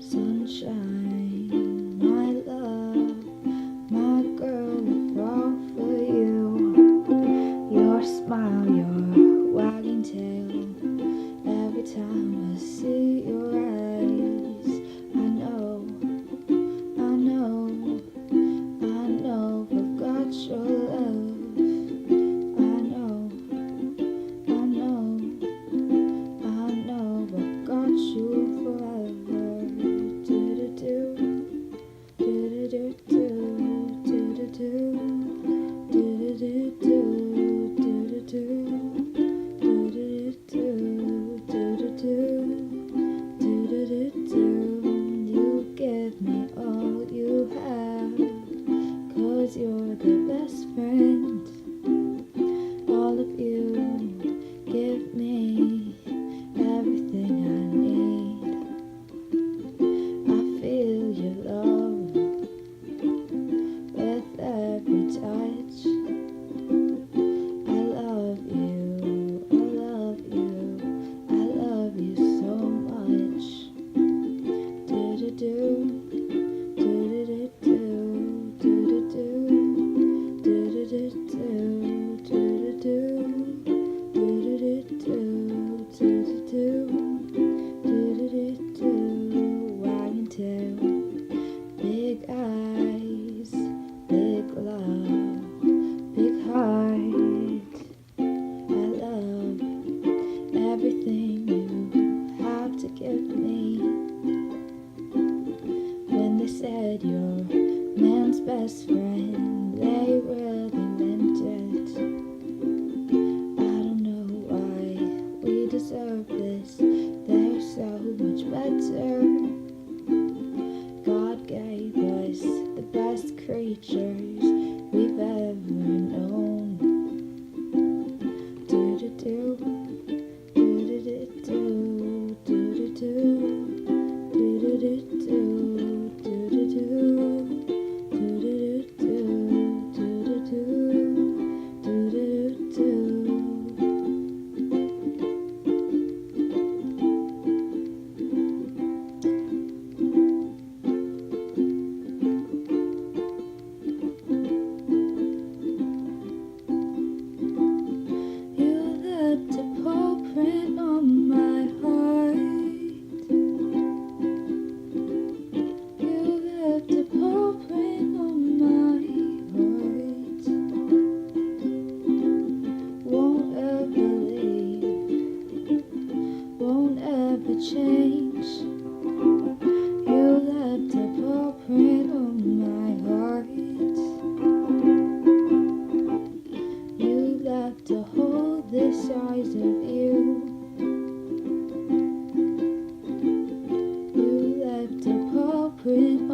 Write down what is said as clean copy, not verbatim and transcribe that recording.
Sunshine, my love, my girl, I fall for you. Your smile, your wagging tail, every time I see your eyes, I know, I've got your love. I've got you forever. You give me all you have, 'cause you're the best friend. All of you give me everything I need. I feel your love with every touch. I love you, I love you, I love you so much. Wagging tail, big eyes, big love, big heart. I love everything you have to give me. When they said you're man's best friend, they really meant it. I don't know why we deserve this. They're so much better. God gave us the best creatures we've ever known. Change. You left a paw print on my heart. You left a hole the size of you. You left a paw print